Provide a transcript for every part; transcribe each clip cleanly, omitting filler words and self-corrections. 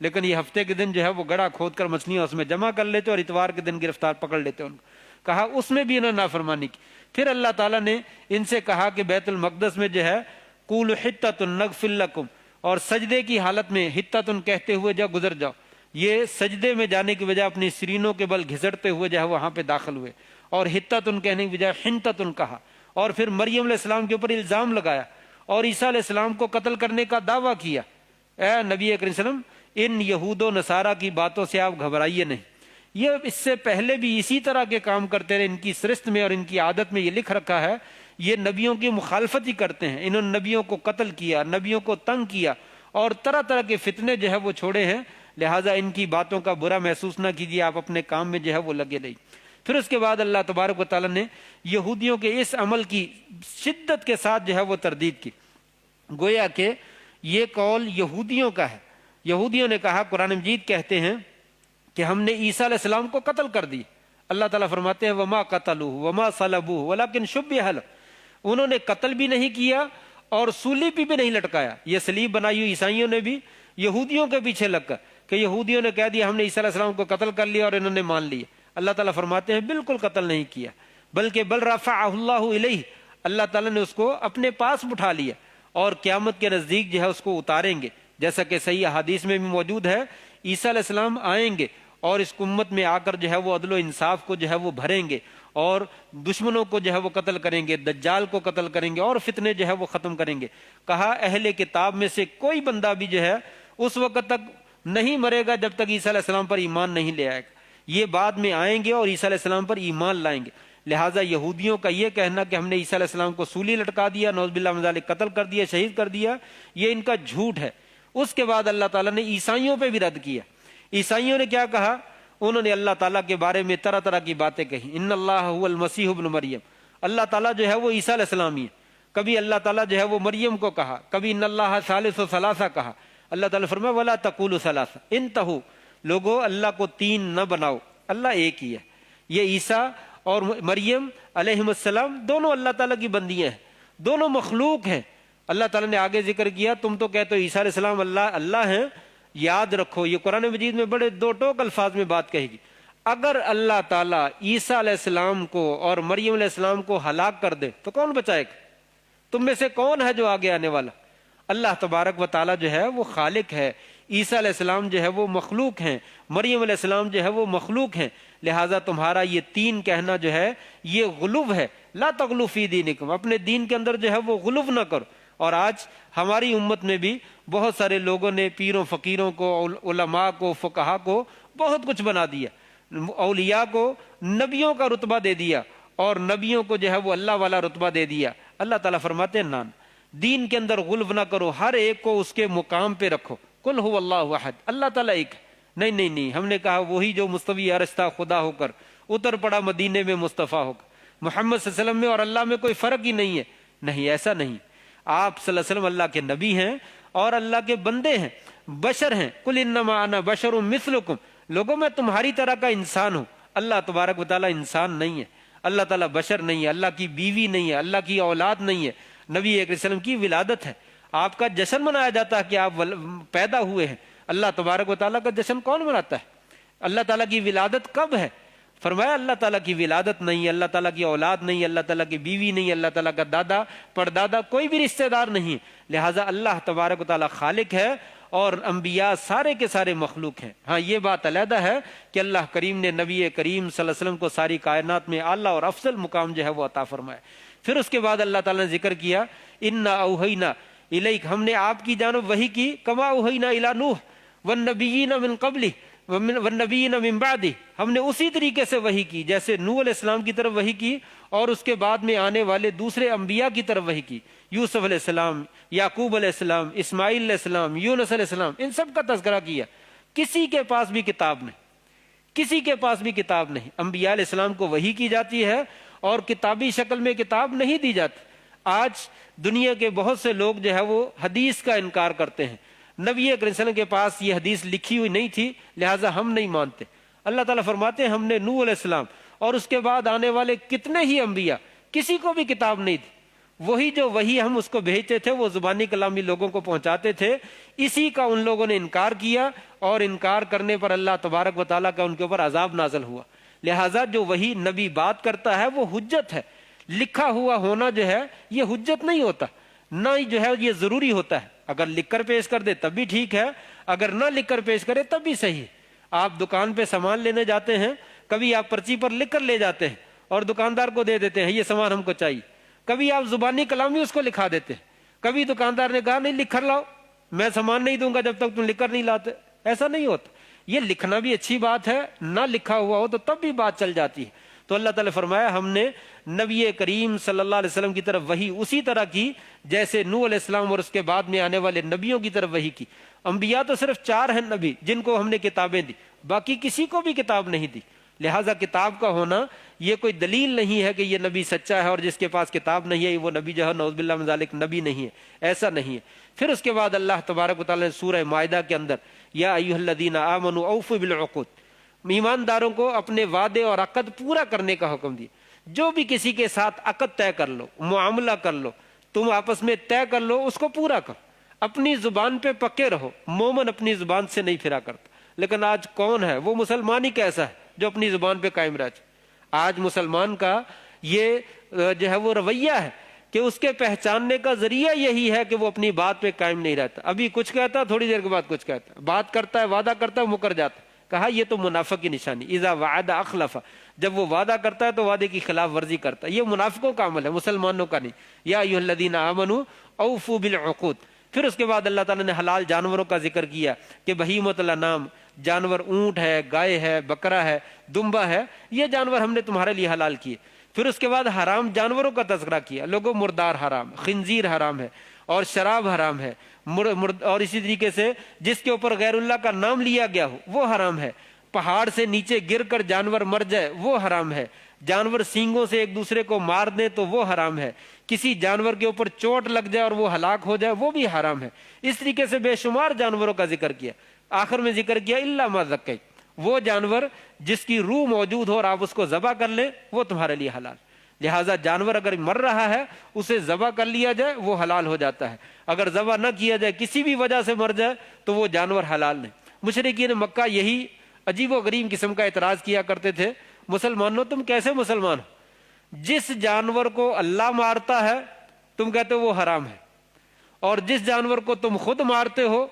لیکن یہ ہفتے کے دن جو ہے وہ گڑھا کھود کر مچھلیاں اس میں جمع کر لیتے اور اتوار کے دن گرفتار پکڑ لیتے ان کو. کہا اس میں بھی انہوں نے نافرمانی کی. پھر اللہ تعالیٰ نے ان سے کہا کہ بیت المقدس میں جو ہے قولوا حطۃ نغفر لکم، اور سجدے کی حالت میں حطۃ کہتے ہوئے جا گزر جاؤ. یہ سجدے میں جانے کی وجہ اپنی سرینوں کے بل گھسٹتے ہوئے جو ہے وہاں پہ داخل ہوئے، اور حطۃ کہنے کی بجائے حنطۃ کہا. اور پھر مریم علیہ السلام کے اوپر الزام لگایا اور عیسیٰ علیہ السلام کو قتل کرنے کا دعویٰ کیا. اے نبی کریم صلی اللہ علیہ وسلم، ان یہود و نصارہ کی باتوں سے آپ گھبرائیے نہیں. یہ اس سے پہلے بھی اسی طرح کے کام کرتے رہے. ان کی سرشت میں اور ان کی عادت میں یہ لکھ رکھا ہے، یہ نبیوں کی مخالفت ہی کرتے ہیں. انہوں نے نبیوں کو قتل کیا، نبیوں کو تنگ کیا اور طرح طرح کے فتنے جو ہے وہ چھوڑے ہیں. لہٰذا ان کی باتوں کا برا محسوس نہ کیجیے، آپ اپنے کام میں جو ہے وہ لگے رہیے. پھر اس کے بعد اللہ تبارک و تعالیٰ نے یہودیوں کے اس عمل کی شدت کے ساتھ جو ہے وہ تردید کی. گویا کہ یہ قول یہودیوں کا ہے. یہودیوں نے کہا، قرآن مجید کہتے ہیں کہ ہم نے عیسیٰ علیہ السلام کو قتل کر دی. اللہ تعالیٰ فرماتے ہیں وما قتلوہ وما صلبوہ ولکن شبہ لہ، انہوں نے قتل بھی نہیں کیا اور سولی پہ بھی نہیں لٹکایا. یہ صلیب بنائی ہوئی عیسائیوں نے بھی یہودیوں کے پیچھے لگ کر کہ یہودیوں نے کہہ دیا ہم نے عیسیٰ علیہ السلام کو قتل کر لیا اور انہوں نے مان لیا. اللہ تعالیٰ فرماتے ہیں بالکل قتل نہیں کیا، بلکہ بل رفعہ اللہ الیہ، اللہ تعالیٰ نے اس کو اپنے پاس بٹھا لیا اور قیامت کے نزدیک جو ہے اس کو اتاریں گے. جیسا کہ صحیح احادیث میں بھی موجود ہے، عیسیٰ علیہ السلام آئیں گے اور اس امت میں آ کر جو ہے وہ عدل و انصاف کو جو ہے وہ بھریں گے اور دشمنوں کو جو ہے وہ قتل کریں گے، دجال کو قتل کریں گے اور فتنے جو ہے وہ ختم کریں گے. کہا اہل کتاب میں سے کوئی بندہ بھی جو ہے اس وقت تک نہیں مرے گا جب تک عیسیٰ علیہ السلام پر ایمان نہیں لے آئے گا. یہ بعد میں آئیں گے اور عیسیٰ علیہ السلام پر ایمان لائیں گے. لہٰذا یہودیوں کا یہ کہنا کہ ہم نے عیسیٰ علیہ السلام کو سولی لٹکا دیا، نعوذ باللہ من ذالک قتل کر دیا، شہید کر دیا، یہ ان کا جھوٹ ہے. اس کے بعد اللہ تعالیٰ نے عیسائیوں پہ بھی رد کیا. عیسائیوں نے کیا کہا؟ انہوں نے اللہ تعالیٰ کے بارے میں طرح طرح کی باتیں کہی. ان اللہ هو المسیح ابن مریم، اللہ تعالیٰ جو ہے وہ عیسیٰ علیہ السلام ہی ہے. کبھی اللہ تعالیٰ جو ہے وہ مریم کو کہا، کبھی ان اللہ ثالث ثلاثہ کہا. اللہ تعالیٰ فرمایا ولا تقولوا ثلاثہ انتہوا، لوگو اللہ کو تین نہ بناؤ، اللہ ایک ہی ہے. یہ عیسیٰ اور مریم علیہ السلام دونوں اللہ تعالیٰ کی بندیاں ہیں، دونوں مخلوق ہیں. اللہ تعالیٰ نے آگے ذکر کیا تم تو کہتے ہو عیسیٰ علیہ السلام اللہ ہیں. یاد رکھو یہ قرآن مجید میں بڑے دو ٹوک الفاظ میں بات کہے گی. اگر اللہ تعالیٰ عیسیٰ علیہ السلام کو اور مریم علیہ السلام کو ہلاک کر دے تو کون بچائے گا؟ تم میں سے کون ہے جو آگے آنے والا؟ اللہ تبارک و تعالیٰ جو ہے وہ خالق ہے. عیسیٰ علیہ السلام جو ہے وہ مخلوق ہیں، مریم علیہ السلام جو ہے وہ مخلوق ہیں. لہٰذا تمہارا یہ تین کہنا جو ہے یہ غلو ہے. لا تغلو فی دینکم، اپنے دین کے اندر جو ہے وہ غلو نہ کرو. اور آج ہماری امت میں بھی بہت سارے لوگوں نے پیروں فقیروں کو، علماء کو، فقہا کو بہت کچھ بنا دیا. اولیاء کو نبیوں کا رتبہ دے دیا اور نبیوں کو جو ہے وہ اللہ والا رتبہ دے دیا. اللہ تعالیٰ فرماتے ہیں نان، دین کے اندر غلو نہ کرو، ہر ایک کو اس کے مقام پہ رکھو. قل هو اللہ احد، اللہ تعالیٰ ایک. نہیں، ہم نے کہا وہی جو مستوی عرش تھا خدا ہو کر اتر پڑا مدینے میں مصطفیٰ ہو کر. محمد صلی اللہ علیہ وسلم میں اور اللہ میں کوئی فرق ہی نہیں ہے. نہیں، ایسا نہیں. آپ صلی اللہ علیہ وسلم اللہ کے نبی ہیں اور اللہ کے بندے ہیں، بشر ہیں. قل انما انا بشر مثلکم، لوگوں میں تمہاری طرح کا انسان ہوں. اللہ تبارک و تعالیٰ انسان نہیں ہے، اللہ تعالیٰ بشر نہیں ہے، اللہ کی بیوی نہیں ہے، اللہ کی اولاد نہیں ہے. نبی اکرم صلی اللہ علیہ وسلم کی ولادت ہے، آپ کا جشن منایا جاتا ہے کہ آپ پیدا ہوئے ہیں. اللہ تبارک و تعالیٰ کا جشن کون مناتا ہے؟ اللہ تعالیٰ کی ولادت کب ہے؟ فرمایا اللہ تعالیٰ کی ولادت نہیں، اللہ تعالیٰ کی اولاد نہیں، اللہ تعالیٰ کی بیوی نہیں، اللہ تعالیٰ کا دادا پردادا کوئی بھی رشتہ دار نہیں. لہٰذا اللہ تبارک و تعالیٰ خالق ہے اور انبیاء سارے کے سارے مخلوق ہیں. ہاں یہ بات علیحدہ ہے کہ اللہ کریم نے نبی کریم صلی اللہ علیہ وسلم کو ساری کائنات میں اعلیٰ اور افضل مقام جو ہے وہ عطا فرمایا. پھر اس کے بعد اللہ تعالیٰ نے ذکر کیا انا اوحینا الیک، ہم نے آپ کی جانب وحی کی، کما اوحینا الی نوح والنبیین من قبلہ والنبیین من بعدہ، ہم نے اسی طریقے سے وحی کی جیسے نوح علیہ السلام کی طرف وحی کی اور اس کے بعد میں آنے والے دوسرے انبیاء کی طرف وحی کی. یوسف علیہ السلام، یعقوب علیہ السلام، اسماعیل علیہ السلام، یونس علیہ السلام، ان سب کا تذکرہ کیا. کسی کے پاس بھی کتاب نہیں، کسی کے پاس بھی کتاب نہیں. انبیاء علیہ السلام کو وحی کی جاتی ہے اور کتابی شکل میں کتاب نہیں دی جاتی. آج دنیا کے بہت سے لوگ جو ہے وہ حدیث کا انکار کرتے ہیں. نبی اکرم صلی اللہ علیہ وسلم کے پاس یہ حدیث لکھی ہوئی نہیں تھی لہٰذا ہم نہیں مانتے. اللہ تعالیٰ فرماتے ہیں ہم نے نوح علیہ السلام اور اس کے بعد آنے والے کتنے ہی انبیاء کسی کو بھی کتاب نہیں تھی. وہی جو وہی ہم اس کو بھیجتے تھے وہ زبانی کلامی لوگوں کو پہنچاتے تھے، اسی کا ان لوگوں نے انکار کیا، اور انکار کرنے پر اللہ تبارک و تعالیٰ کا ان کے اوپر عذاب نازل ہوا۔ لہٰذا جو وہی نبی بات کرتا ہے وہ حجت ہے، لکھا ہوا ہونا جو ہے یہ حجت نہیں ہوتا، نہ ہی جو ہے یہ ضروری ہوتا ہے۔ اگر لکھ کر پیش کر دے تب بھی ٹھیک ہے، اگر نہ لکھ کر پیش کرے تب بھی صحیح ہے۔ آپ دکان پہ سامان لینے جاتے ہیں، کبھی آپ پرچی پر لکھ کر لے جاتے ہیں اور دکاندار کو دے دیتے ہیں یہ سامان ہم کو چاہیے، کبھی آپ زبانی کلامی اس کو لکھا دیتے ہیں، کبھی دکاندار نے کہا نہیں لکھ کر لاؤ، میں سامان نہیں دوں گا جب تک تم لکھ کر نہیں لاتے۔ ایسا نہیں ہوتا، یہ لکھنا بھی اچھی بات ہے، نہ لکھا ہوا ہو تو تب بھی بات چل جاتی ہے۔ تو اللہ تعالیٰ فرمایا ہم نے نبی کریم صلی اللہ علیہ وسلم کی طرف وحی اسی طرح کی جیسے نوح علیہ السلام اور اس کے بعد میں آنے والے نبیوں کی طرف وحی کی۔ انبیاء تو صرف 4 ہیں نبی جن کو ہم نے کتابیں دی، باقی کسی کو بھی کتاب نہیں دی۔ لہٰذا کتاب کا ہونا یہ کوئی دلیل نہیں ہے کہ یہ نبی سچا ہے اور جس کے پاس کتاب نہیں ہے وہ نبی جو ہے نعوذ باللہ من ذالک نبی نہیں ہے، ایسا نہیں ہے۔ پھر اس کے بعد اللہ تبارک و تعالیٰ نے سورہ مائدہ کے اندر یا ایھا الذین آمنوا اوفوا بالعقود، ایمانداروں کو اپنے وعدے اور عقد پورا کرنے کا حکم دیا۔ جو بھی کسی کے ساتھ عقد طے کر لو، معاملہ کر لو، تم آپس میں طے کر لو، اس کو پورا کرو، اپنی زبان پہ پکے رہو۔ مومن اپنی زبان سے نہیں پھرا کرتا، لیکن آج کون ہے وہ مسلمان ہی کیسا ہے جو اپنی زبان پہ قائم رہتا؟ آج مسلمان کا یہ جو ہے وہ رویہ ہے کہ اس کے پہچاننے کا ذریعہ یہی ہے کہ وہ اپنی بات پہ قائم نہیں رہتا، ابھی کچھ کہتا تھوڑی دیر کے بعد کچھ کہتا، بات کرتا ہے، وعدہ کرتا ہے، مکر جاتا۔ کہا یہ تو منافق کی نشانی، اذا وعد اخلف، جب وہ وعدہ کرتا ہے تو وعدے کی خلاف ورزی کرتا ہے۔ یہ منافقوں کا عمل ہے، مسلمانوں کا نہیں۔ یا ایھا الذین آمنوا اوفوا بالعقود۔ پھر اس کے بعد اللہ تعالیٰ نے حلال جانوروں کا ذکر کیا کہ بہیمۃ الانعام، جانور اونٹ ہے، گائے ہے، بکرا ہے، دمبا ہے، یہ جانور ہم نے تمہارے لیے حلال کیے۔ پھر اس کے بعد حرام جانوروں کا تذکرہ کیا، لوگوں مردار حرام، خنزیر حرام ہے، اور شراب حرام ہے، اور اسی طریقے سے جس کے اوپر غیر اللہ کا نام لیا گیا ہو وہ حرام ہے، پہاڑ سے نیچے گر کر جانور مر جائے وہ حرام ہے، جانور سینگوں سے ایک دوسرے کو مار دیں تو وہ حرام ہے، کسی جانور کے اوپر چوٹ لگ جائے اور وہ ہلاک ہو جائے وہ بھی حرام ہے۔ اس طریقے سے بے شمار جانوروں کا ذکر کیا، آخر میں ذکر کیا الا ما ذکیتم، وہ جانور جس کی روح موجود ہو اور آپ اس کو ذبح کر لیں وہ تمہارے لیے حلال۔ لہٰذا جانور اگر مر رہا ہے اسے ذبح کر لیا جائے وہ حلال ہو جاتا ہے، اگر ذبح نہ کیا جائے کسی بھی وجہ سے مر جائے تو وہ جانور حلال نہیں۔ مشرکین مکہ یہی عجیب و غریب قسم کا اعتراض کیا کرتے تھے، مسلمانوں تم کیسے مسلمان ہو؟ جس جانور کو اللہ مارتا ہے تم کہتے ہو وہ حرام ہے، اور جس جانور کو تم خود مارتے ہو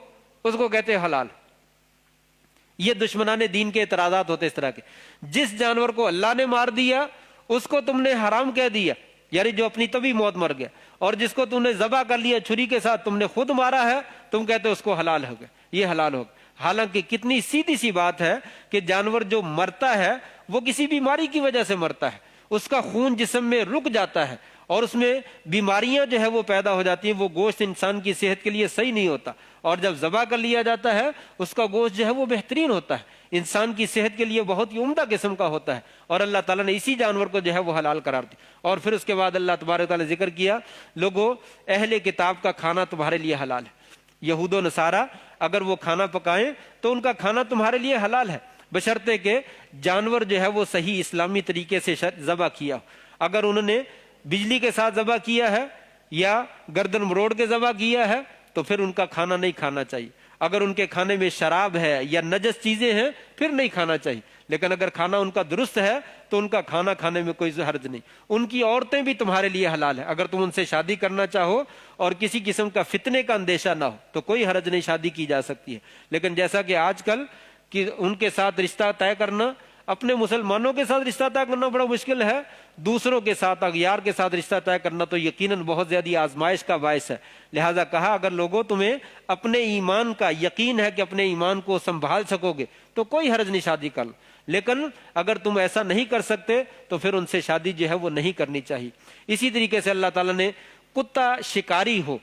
اس کو کہتے ہیں حلال۔ یہ دشمنان دین کے اعتراضات ہوتے اس طرح کے، جس جانور کو اللہ نے مار دیا اس کو تم نے حرام کہہ دیا، یعنی جو اپنی طبی موت مر گیا، اور جس کو تم نے ذبح کر لیا چھری کے ساتھ تم نے خود مارا ہے تم کہتے ہو اس کو حلال ہو گیا، یہ حلال ہو گیا۔ حالانکہ کتنی سیدھی سی بات ہے کہ جانور جو مرتا ہے وہ کسی بیماری کی وجہ سے مرتا ہے، اس کا خون جسم میں رک جاتا ہے اور اس میں بیماریاں جو ہے وہ پیدا ہو جاتی ہیں، وہ گوشت انسان کی صحت کے لیے صحیح نہیں ہوتا، اور جب ذبح کر لیا جاتا ہے اس کا گوشت جو ہے وہ بہترین ہوتا ہے، انسان کی صحت کے لیے بہت ہی عمدہ قسم کا ہوتا ہے، اور اللہ تعالیٰ نے اسی جانور کو جو ہے وہ حلال قرار دی۔ اور پھر اس کے بعد اللہ تبارک تعالیٰ نے ذکر کیا لوگوں اہل کتاب کا کھانا تمہارے لیے حلال ہے، یہود و نصارہ اگر وہ کھانا پکائیں تو ان کا کھانا تمہارے لیے حلال ہے، بشرطے کہ جانور جو ہے وہ صحیح اسلامی طریقے سے ذبح کیا ہو۔ اگر انہوں نے بجلی کے ساتھ ذبح کیا ہے یا گردن مروڑ کے ذبح کیا ہے تو پھر ان کا کھانا نہیں کھانا چاہیے، اگر ان کے کھانے میں شراب ہے یا نجس چیزیں ہیں پھر نہیں کھانا چاہیے، لیکن اگر کھانا ان کا درست ہے تو ان کا کھانا کھانے میں کوئی حرج نہیں۔ ان کی عورتیں بھی تمہارے لیے حلال ہے، اگر تم ان سے شادی کرنا چاہو اور کسی قسم کا فتنے کا اندیشہ نہ ہو تو کوئی حرج نہیں، شادی کی جا سکتی ہے۔ لیکن جیسا کہ آج کل کہ ان کے ساتھ رشتہ طے کرنا، اپنے مسلمانوں کے ساتھ رشتہ طے کرنا بڑا مشکل ہے، دوسروں کے ساتھ اغیار کے ساتھ رشتہ طے کرنا تو یقیناً بہت زیادہ آزمائش کا باعث ہے۔ لہٰذا کہا اگر لوگوں تمہیں اپنے ایمان کا یقین ہے کہ اپنے ایمان کو سنبھال سکو گے تو کوئی حرج نہیں، شادی کر لو، لیکن اگر تم ایسا نہیں کر سکتے تو پھر ان سے شادی جو ہے وہ نہیں کرنی چاہیے۔ اسی طریقے سے اللہ تعالیٰ نے کتا شکاری ہو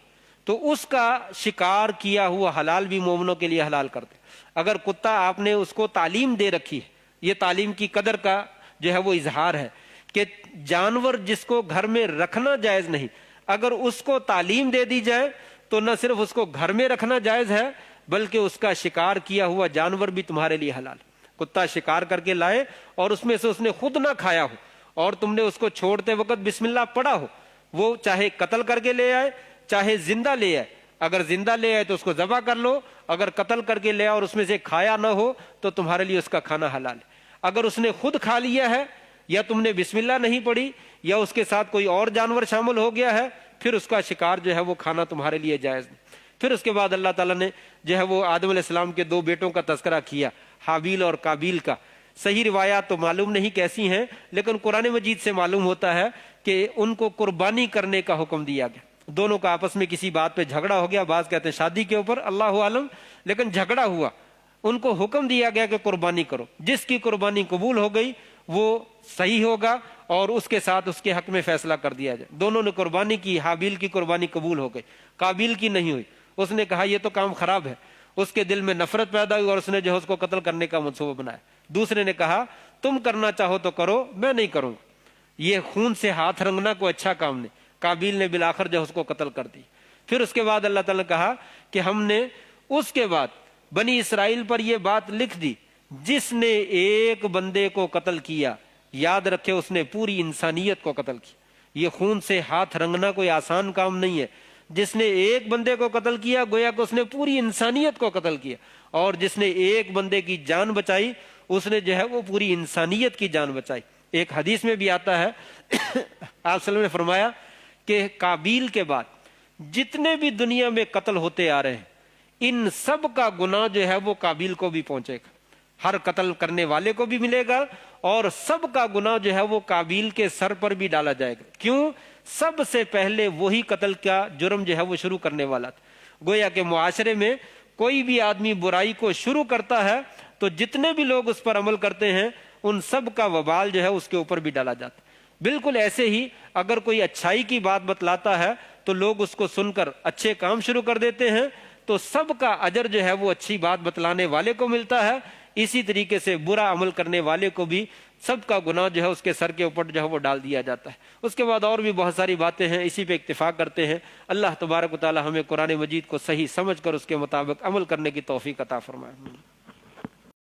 تو اس کا شکار کیا ہوا حلال بھی مومنوں کے لیے حلال کرتے۔ اگر کتا آپ نے اس کو تعلیم دے رکھی ہے، یہ تعلیم کی قدر کا جو ہے وہ اظہار ہے کہ جانور جس کو گھر میں رکھنا جائز نہیں، اگر اس کو تعلیم دے دی جائے تو نہ صرف اس کو گھر میں رکھنا جائز ہے بلکہ اس کا شکار کیا ہوا جانور بھی تمہارے لیے حلال۔ کتا شکار کر کے لائے اور اس میں سے اس نے خود نہ کھایا ہو اور تم نے اس کو چھوڑتے وقت بسم اللہ پڑھا ہو وہ چاہے قتل کر کے لے آئے چاہے زندہ لے آئے، اگر زندہ لے آئے تو اس کو ذبح کر لو، اگر قتل کر کے لے آئے اور اس میں سے کھایا نہ ہو تو تمہارے لیے اس کا کھانا حلال ہے۔ اگر اس نے خود کھا لیا ہے یا تم نے بسم اللہ نہیں پڑھی یا اس کے ساتھ کوئی اور جانور شامل ہو گیا ہے، پھر اس کا شکار جو ہے وہ کھانا تمہارے لیے جائز نہیں۔ پھر اس کے بعد اللہ تعالیٰ نے جو ہے وہ آدم علیہ السلام کے 2 بیٹوں کا تذکرہ کیا، حابیل اور قابیل کا۔ صحیح روایات تو معلوم نہیں کیسی ہیں، لیکن قرآن مجید سے معلوم ہوتا ہے کہ ان کو قربانی کرنے کا حکم دیا گیا۔ دونوں کا آپس میں کسی بات پہ جھگڑا ہو گیا، بعض کہتے ہیں شادی کے اوپر، اللہ عالم، لیکن جھگڑا ہوا، ان کو حکم دیا گیا کہ قربانی کرو، جس کی قربانی قبول ہو گئی وہ صحیح ہوگا اور اس کے ساتھ اس کے حق میں فیصلہ کر دیا جائے۔ دونوں نے قربانی کی، حابیل کی قربانی قبول ہو گئی، قابیل کی نہیں ہوئی۔ اس نے کہا یہ تو کام خراب ہے، اس کے دل میں نفرت پیدا ہوئی اور اس نے جو ہے اس کو قتل کرنے کا منصوبہ بنایا۔ دوسرے نے کہا تم کرنا چاہو تو کرو، میں نہیں کروں گا، یہ خون سے ہاتھ رنگنا کوئی اچھا کام نہیں۔ قابیل نے بالآخر جو اس کو قتل کر دی۔ پھر اس کے بعد اللہ تعالیٰ نے کہا کہ ہم نے اس کے بعد بنی اسرائیل پر یہ بات لکھ دی، جس نے ایک بندے کو قتل کیا، یاد رکھے اس نے پوری انسانیت کو قتل کیا۔ یہ خون سے ہاتھ رنگنا کوئی آسان کام نہیں ہے۔ جس نے ایک بندے کو قتل کیا گویا کہ اس نے پوری انسانیت کو قتل کیا، اور جس نے ایک بندے کی جان بچائی اس نے جو ہے وہ پوری انسانیت کی جان بچائی۔ ایک حدیث میں بھی آتا ہے آپ صلی اللہ علیہ وسلم نے فرمایا کہ قابیل کے بعد جتنے بھی دنیا میں قتل ہوتے آ رہے ہیں ان سب کا گناہ جو ہے وہ قابیل کو بھی پہنچے گا، ہر قتل کرنے والے کو بھی ملے گا، اور سب کا گناہ جو ہے وہ قابیل کے سر پر بھی ڈالا جائے گا۔ کیوں؟ سب سے پہلے وہی قتل کا جرم جو ہے وہ شروع کرنے والا تھا۔ گویا کہ معاشرے میں کوئی بھی آدمی برائی کو شروع کرتا ہے تو جتنے بھی لوگ اس پر عمل کرتے ہیں ان سب کا وبال جو ہے اس کے اوپر بھی ڈالا جاتا ہے۔ بالکل ایسے ہی اگر کوئی اچھائی کی بات بتلاتا ہے تو لوگ اس کو سن کر اچھے کام شروع کر دیتے ہیں، تو سب کا اجر جو ہے وہ اچھی بات بتلانے والے کو ملتا ہے۔ اسی طریقے سے برا عمل کرنے والے کو بھی سب کا گناہ جو ہے اس کے سر کے اوپر جو ہے وہ ڈال دیا جاتا ہے۔ اس کے بعد اور بھی بہت ساری باتیں ہیں، اسی پہ اکتفا کرتے ہیں۔ اللہ تبارک و تعالی ہمیں قرآن مجید کو صحیح سمجھ کر اس کے مطابق عمل کرنے کی توفیق عطا فرمائے۔